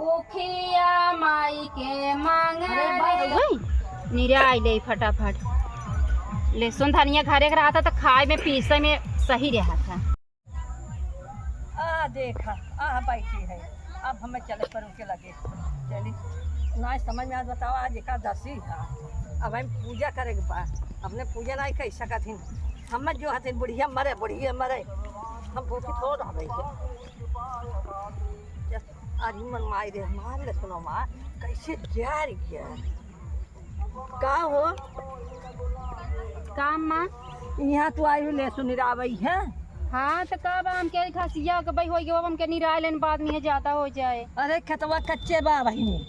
उखिया माई के मांगे निरा ले फटाफट। लहसुन धनिया घरे रहा था तो खाए में पीसे में सही रहा था। देखा बैठी है। अब हमें चले पर उनके लगे चली ना समझ में आज बताओ आज एकादशी है। अब हम पूजा करे के बाद अपने पूजा नहीं कर सकथिन। हम जो हथिन बुढ़िया मरे हम भूखी थोड़ा रह आज मन माई रे मार ले सुनो माँ कैसे जा रही है का हो काम माँ यहाँ तो आई ले सुनी रावई है। हाँ तो कब हम के खसिया के भाई हो गए हम के निराय लेन बाद में जाता हो जाए। अरे खतवा कच्चे बा बहिनी।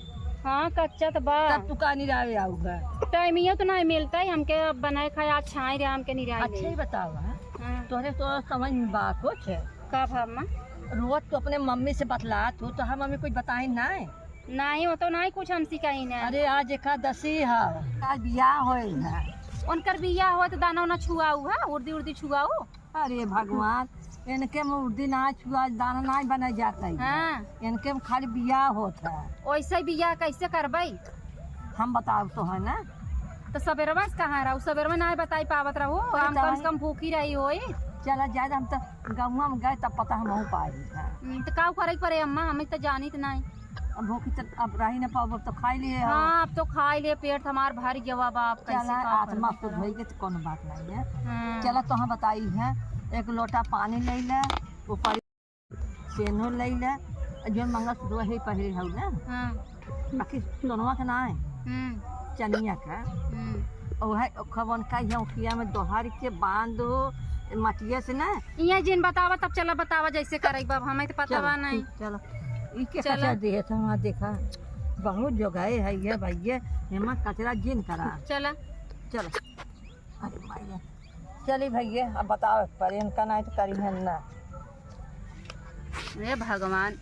हाँ कच्चा तो बा तब तू का निरावे आऊगा टाइम ये तो नहीं मिलता है हमके बनाए खाए आज छाए रे हम के निराय। अच्छा ही बताओ हाँ। तोरे तो समझ में बा कुछ कब हम रोज तो अपने मम्मी से बतला तू तो हम मम्मी कुछ बताई नहीं नहीं हो तो नहीं कुछ हम सिखाई ना। अरे आज एकादशी है आज बियाह होई है उनकर बिया हो तो दाना उना छुआऊ है उर्दी छुआऊ। अरे भगवान इनके में उर्दी ना छुआ दाना नहीं बना जाता है। हाँ। इनके में खाली बियाह होता है। वैसे बिया कैसे करबई हम बताओ तो है ना तो सवेरवा से कहाँ रहो सवेरवा नहीं बताई पावत रहो हम कम से कम भूखी रही हो। चला जाए हम तो गाँव में गए तब पता हम पाई तो का करे पड़े अम्मा हमें तो जानी तो नहीं। अब भूखी तो अब रही ना पाओ तो खाई लिए। हाँ अब तो खाई लिए पेट हमार भर गया बाप। चला आत्मा खुद हो गई तो कोनो बात नहीं है। हाँ। चला तो हम बताई है एक लोटा पानी ले ले ऊपर सेनो ले ले जो मंगलसूत्र वही पहले हो ना। हाँ। बाकी सोनवा का ना है चनिया का और खवन का यहाँ में दोहार के बांधो मटिया से ना यहाँ जिन बतावा तब चला बतावा जैसे करे बाब हमें तो पता नहीं। चलो कचरा दे वहाँ देखा बहुत जगह है ये भैया हेमा कचरा जिन करा। चला चलो अरे भैया चली भैया अब बताओ पर इनका नहीं तो करी है ना। अरे भगवान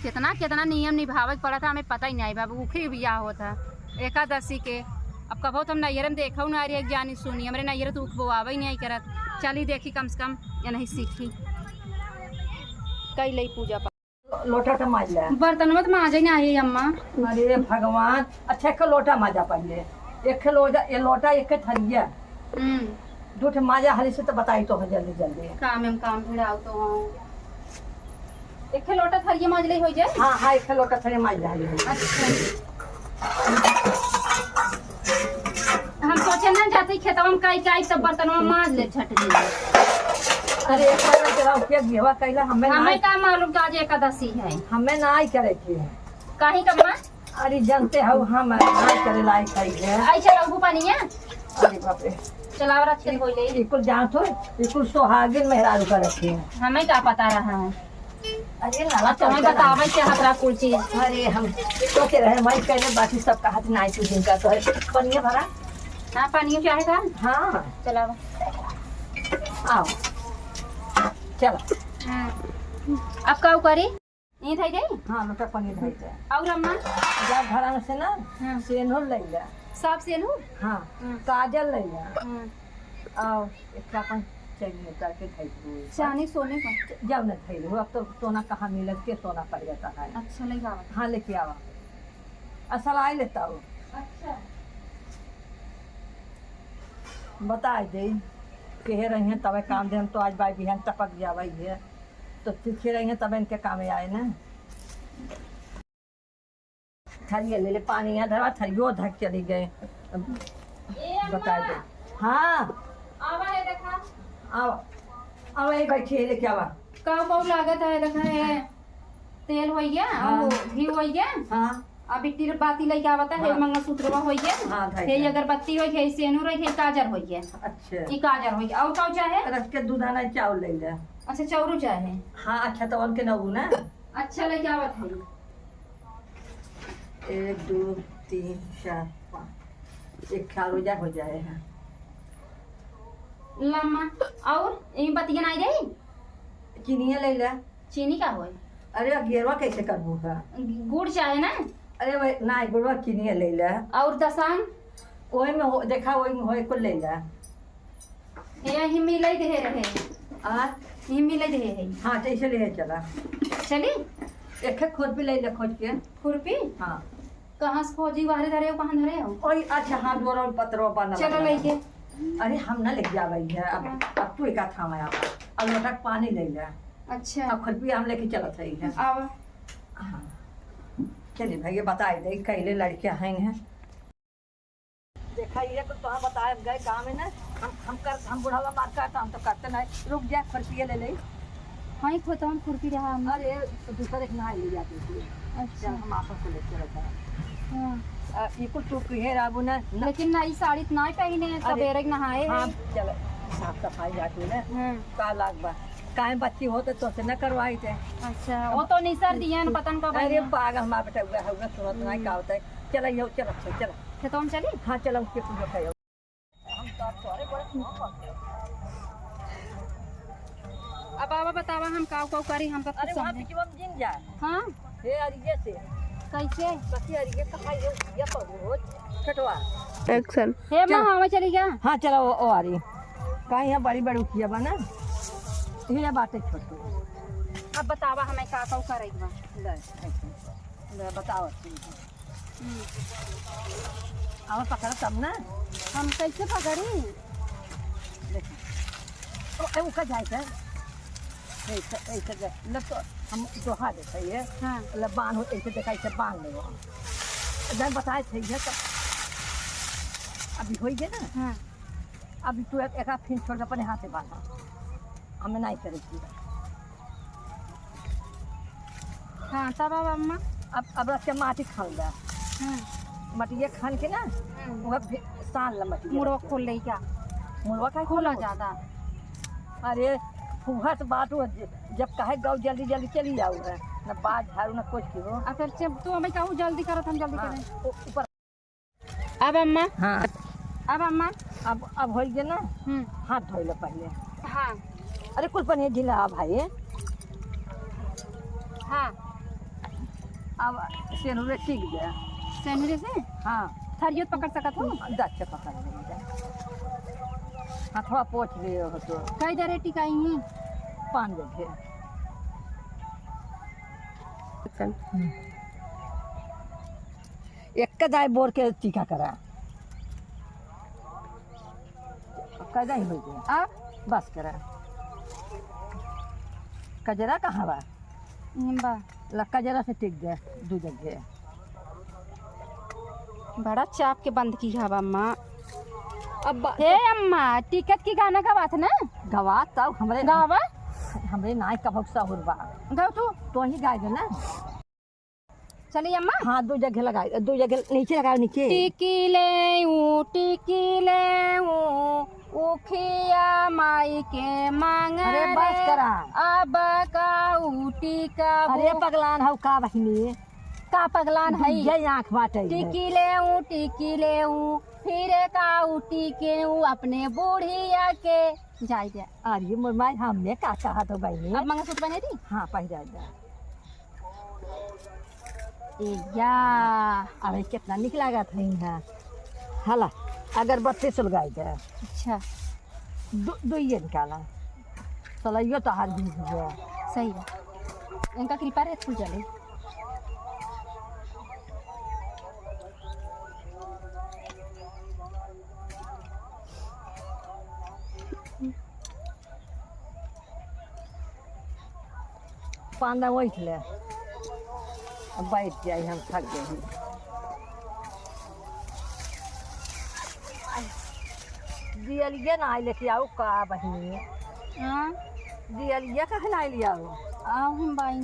कितना कितना नियम निभावे पड़ा था हमें पता ही नहीं बाबू उखी बिया होता एकादशी के। अब कहो तो हम नैयर में देखो ना रही ज्ञानी सुनी हमारे नैयर तो उख बोआवे ही नहीं करत। चली देखी कम से कम या नहीं सीखी कई लई पूजा लोटा का माजा बर्तन में तो माजा ही नहीं अम्मा। अरे भगवान अच्छा एक लोटा माजा पहले एक लोटा ये लोटा एक थरिया दो माजा हरी से तो बताई तो जल्दी जल्दी काम भिड़ाओ तो एक लोटा थरिया माजले हो जाए। हाँ हाँ एक लोटा थरिया माजा हरी। अच्छा हम सोचे ना जाते खेतवा में काई सब बर्तन में माज ले छट दे। अरे एक बार चला उपया घेवा कैला हमें का मालूम का आज एकादशी है हमें ना ही करे थी काहे कम्मा। अरे जानते हो हम ना करे लायक है आई चलो पानी है। अरे बाप रे चलाव रख के होइले बिल्कुल जान तो बिल्कुल सोहागिन मेहरारू कर रखी है। हमें क्या पता रहा है। अरे नाला तो हमें बतावे क्या हतरा कुल चीज। अरे हम सोचे रहे मैं कहने बाकी सब का हाथ नहीं तू जिनका तो है पनिया भरा। हाँ पानी चाहेगा। हाँ चलाओ आओ चलो। अब का करी नहीं थाई गई। हाँ लोटा पनीर धई दे और अम्मा जा घर में से ना सेनूर ले ले सब सेनूर। हाँ काजल ले ले आओ एक अपन चाहिए करके धई दो चांदी सोने का जब न धई लो अब तो सोना कहाँ मिलत के सोना पड़ जाता है। अच्छा ले जाओ। हाँ लेके आवा असल आई लेता हूँ। अच्छा बता दे कहे रही हैं तब काम दे हम तो आज बाई बिहान टपक जावा है तो सीखे रही हैं तब इनके काम आए ना। थरिया ले ले पानी यहाँ धरवा थरियो धक चली गए बता दे। हाँ आवा है देखा आओ आओ यही बैठी है लेके आवा का लागत है देखा है तेल हो गया घी हो गया। हाँ अभी तिर बाती लेके आवता है मंगलसूत्र हो गया। हाँ हे अगरबत्ती हो गई सेनूर है काजर हो गया। अच्छा ई काजर हो गया और का चाहे रख के दूधाना चावल ले ले। अच्छा चौरू चाहे। हाँ अच्छा तो उनके नबू ना अच्छा लेके आवत है 1 2 3 4 5 एक ख्याल हो जाएगा लम्मा और ई बतिया नहीं रही चीनिया ले ले। चीनी का होय। अरे घेरवा कैसे करबू है गुड़ चाहे ना। अरे भाई ना गुड़वा चीनिया ले ले और दसान वही में देखा वही में हो को ले ले यही मिले दे रहे आ ये मिले दे है। हाँ तो इसे ले चला। चली एक खुरपी ले खोज के। खुरपी हाँ कहाँ से खोजी बाहर धरे हो कहाँ धरे हो? ओए अच्छा हाँ दोरा पत्रो बना। चलो लेके। अरे हम ना लेके जावई है अब तू एक था मैं अब लोटक पानी ले ले। अच्छा अब खुरपी हम लेके चलत रही है। अब हाँ चलिए भाई ये बताए दे कैले लड़कियां हैं देखा ये तो हम बताए गए गाँव में ना हम बुढ़ावा मार करता हम तो करते नहीं रुक जाए खुरपी ले ले। हाँ ही खोता हम खुरपी रहा हम। अरे दूसरे के नहा ले जाते थे। अच्छा हम आपस को लेके रहता है। हाँ ये कुछ टूक है राबू ना। लेकिन नई साड़ी तो नहीं पहने सवेरे नहाए। हाँ चलो साफ सफाई जाती है ना। हाँ का लाग बा काहे बच्ची होते तो से न करवाई थे। अच्छा वो तो नहीं सर दिए न पतन का। अरे पागल हमारा बेटा हुआ होगा सुनत नहीं का होता है। चलो ये चलो चलो तो हम चली। हाँ चलो उसके पूजा करो। हम तो सारे बड़े अब बाबा बतावा हम काव काव करी हम कुछ अरे वहाँ समझे। पिछवा में जिन जाए। हाँ हे अरिये से कैसे कसी अरिये कहाँ ये पहुँच छटवा। एक्शन हे माँ हवा चली गया। हाँ चलो वो आ रही कहीं यहाँ बड़ी बड़ी उठिया बना ये बातें छोटी। अब बतावा हमें का काव करे बा। ले बताओ और पकड़ तब ना हम कैसे पकड़ी? देखो का जाए थे ऐसे न तो हम दोहा देते है। हाँ मतलब बांध हो ऐसे देखा ऐसे बांध ले इधर बताए थे ये तो अभी हो गए ना। हाँ अभी तू एक फिन छोड़ के अपने हाथ से बांधा हमें नहीं करेगी। हाँ तब अब अम्मा अब रख के माटी खान दा हाँ मटिया खान के ना वह सान ला मटिया मुड़वा खोल ले क्या? मुड़वा का खोला ज्यादा। अरे फूहट बात हो जब कहे गाँव जल्दी जल्दी चली जाऊ है न बात झाड़ू न कुछ की हो। फिर जब तू हमें कहूँ जल्दी करत हम जल्दी करें। ऊपर अब अम्मा हाँ अब अम्मा अब हो गए ना हाथ धोई लो पहले। हाँ अरे कुल पनीर ढीला भाई हाँ अब सेनुरे टिक गया। सेनुरे से हाँ थरियो पकड़ सकत हो। दस से पकड़ लेंगे हाथवा पोछ लिए हो तो कई दरे टिकाई है 5 जगह। एक दाई बोर के टीका करा कदा ही हो गया अब बस करा। कजरा कहाँ बा बा लक्का जरा से टिक गया 2 जगह। बड़ा चाप के बंद की हवा अम्मा। अब हे अम्मा टिकट की गाना का बात ना गवा तब हमरे गावा हमरे नाई का भक्सा हुर बा गाओ तो ही गाय दे ना। चलिए अम्मा। हाँ 2 जगह लगाए 2 जगह नीचे लगाओ नीचे। टिकी ले उखिया माई के मांग अरे बस करा। अब का टिका अरे पगलान हव का बहिनी का पगलान है ये आँख बाटे टिकी ले फिर का टिके अपने बूढ़िया के जाय दे। अरे मोर माई हमने का कहा तो बहिनी। अब मंगलसूत्र बने दी। हाँ पहिरा जा। या अरे कितना निक लागत है यहाँ हला अगरबत्ती सुलगाई दे। अच्छा दो ये निकाला सलाइयो तो हार भी है सही है इनका कृपा रहे फूल जले। पांदा बैठ ले अब बैठ जाए हम थक गए। दियलिए ना लेके आओ का बहिनी। हाँ दियलिए कहे ना लिया आओ हम बाई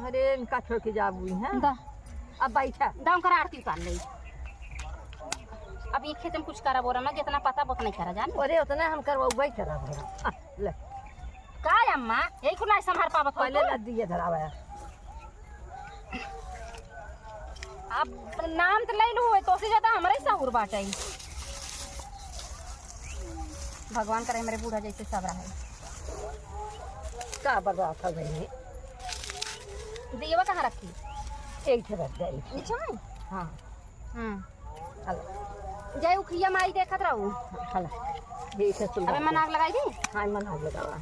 अरे इनका छोड़ के जाबू है दा अब बैठा दाम कर आरती उतार ले। अब ये खेत में कुछ करा बोरा ना जितना पता बहुत नहीं करा जाने। अरे उतना हम करवा करा ले का अम्मा यही को नहीं संभाल पावत हो पहले लग दिए धरावा। अब नाम तो ले लू तो से ज्यादा हमारे साहुर बाटे। भगवान करे मेरे बूढ़ा जैसे सब रहे। का बर्बाद था बहिनी दियवा कहाँ रखी? एक से रख गई नीचे में। हाँ हला जय उखिया माई देखत रहू। हला ये इसे सुन अबे मनाग लगाई दी। हाँ मन आग लगावा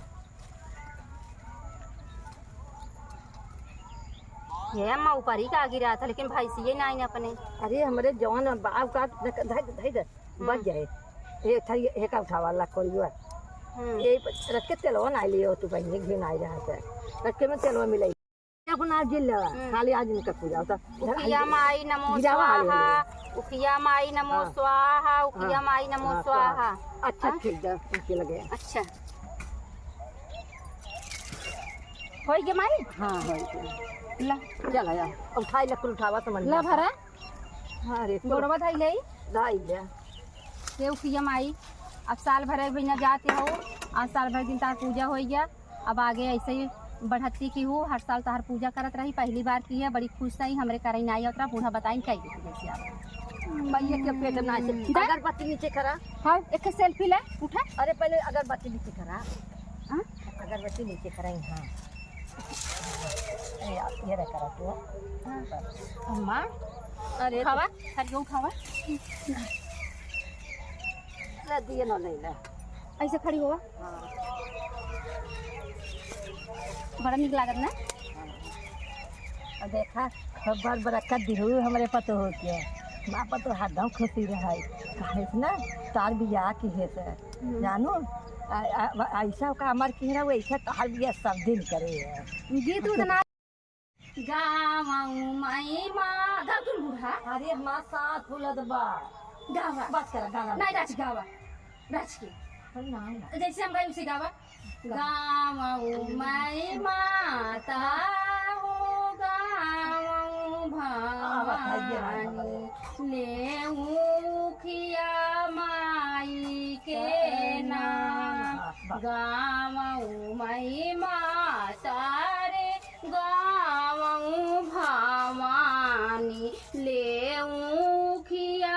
ये अम्मा ऊपर ही का गिरा था लेकिन भैंसिए ना आई अपने। अरे हमारे जवान बाप का धैर्य बच जाए ये था ये का उठावा ला कोई हुआ ये रख के तेलवा ना लियो तू बहनी घी ना रहा है रख के में तेलवा मिलाई अपना जिल खाली आज इनका पूजा होता उखिया माई नमो स्वाहा उखिया माई नमो स्वाहा उखिया माई नमो स्वाहा। अच्छा ठीक है उनके लगे अच्छा होई गे माई। हाँ हो ला चल आया अब खाई लकड़ उठावा तो मन ला भरा हाँ रे गोड़वा धाई ले दाई ले ये उखिया माई अब साल भर बिना जाते हो आज साल भर दिन तार पूजा हो गया अब आगे ऐसे ही बढ़ती की हो हर साल तार पूजा करत रही पहली बार की है बड़ी खुश थी हमरे करे ना उतरा बूढ़ा बताई क्या जैसे आप भैया के पेट में ऐसे अगरबत्ती नीचे करा। हाँ एक सेल्फी ले उठा। अरे पहले अगरबत्ती नीचे करा। हाँ अगरबत्ती नीचे कराई। हाँ ये रहा करा तू अम्मा अरे खावा हरियो खावा ले दिए ना ले ले ऐसे खड़ी हुआ। हाँ बड़ा निक लागत ना। और देखा खबर बरकत दिहू हमारे पतो हो के माँ पतो हरदम खुशी रहे काहे से ना तार बियाह की है से जानू ऐसा का हमार की है वैसा तार बियाह सब दिन करे है गीत उतना गावं माई माँ गाव तुम बूढ़ा। अरे माँ साथ फुलत बा गावा बस कर गाना नहीं राज गावा राज के ना जैसे हम गाय उसे गावा गावं माई माता हो गावं भवानी ले उखिया माई के नाम गावं माई माता रे गावं भवानी ले उखिया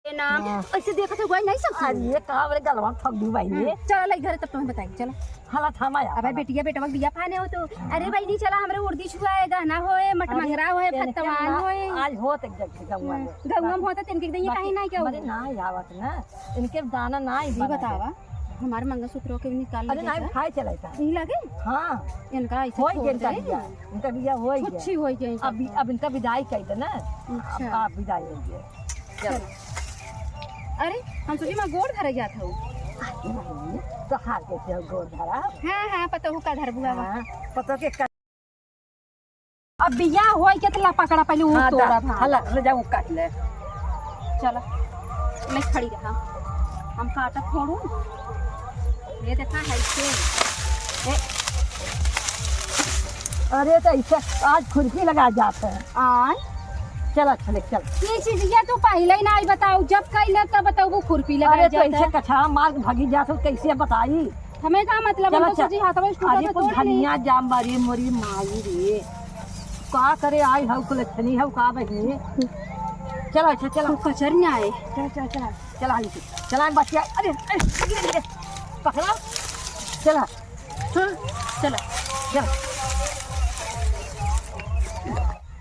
नाम ऐसे देखा तो नहीं सकती। अरे कहाँ मेरे गलवा थक दी भाई ये चला लाई घर तब तुम्हें बताएंगे चलो हाला थमाया अबे बेटिया बेटा बिया फाने हो तो अरे भाई नहीं चला हमरे उर्दी छुआ है गहना होए मटमंगरा होए फतवान होए आज होत एक जगह गंगा में गंगा में होता तिनके दे ये कहीं ना क्या अरे ना आवत ना इनके दाना ना ही ये बतावा हमारे मंगलसूत्र के निकाल अरे ना खाए चला था नहीं लगे हां इनका ऐसे होई इनका बिया इनका बिया होई गया अच्छी होई गई अब इनका विदाई कर दे ना अच्छा आप विदाई होंगे चलो अरे हम सोची मैं गोड़ धरे गया था तो हार के से गोड़ धरा हां हां पता हो का धर बुआ पता के अब बिया होई के तला पकड़ा पहले वो तोड़ा था हला ले जाओ काट ले चलो मैं खड़ी रहा हम काटा फोड़ू ये देखा है से अरे तो ऐसा आज खुरपी लगा जाते हैं आज चला चले चल ये चीज ये तो पहले ही ना ही बताओ जब कहीं तब बताओ वो खुरपी लगा अरे तो जाता ऐसे है कछा मार कैसे जाते कैसे बताई हमें का मतलब हम तो सोची हाथों में अरे टूटा कुछ तो धनिया जाम बारी मोरी माई रे का करे आई हव कुलछनी हव का बहनी चला अच्छा चला कचर नहीं आए चल चल चला चला ली चला बच्चा अरे पकड़ा चला चलो चल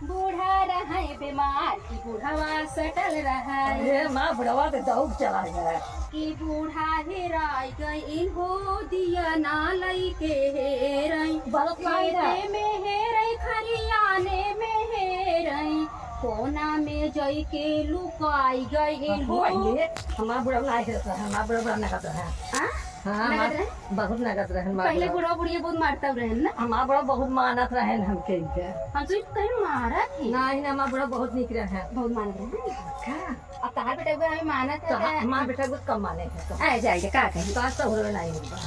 बूढ़ा रहा है बीमार की बूढ़ावा सटल रहा है अरे माँ बुढ़वा तो दौड़ चला गया कि बूढ़ा हेराई गई हो दिया ना लई के हेरई खेते में हेरई खरियाने में हेरई कोना में जई के लुकाई गई हो हमारा बुढ़ा नहीं रहता है हमारा बुढ़ा नगद है हाँ बहुत नगद रहे पहले बुढ़ा बुढ़िया बहुत मारता रहे ना हमारा बुढ़ा बहुत मानत रहे हमके हम तो कहीं मारा थी नहीं हमारा बुढ़ा बहुत निक रहे बहुत मान रहे अब तार बेटा को हमें माना था हमारा बेटा बहुत कम माने हैं आ जाएगा का कहीं बात तो हो नहीं होगा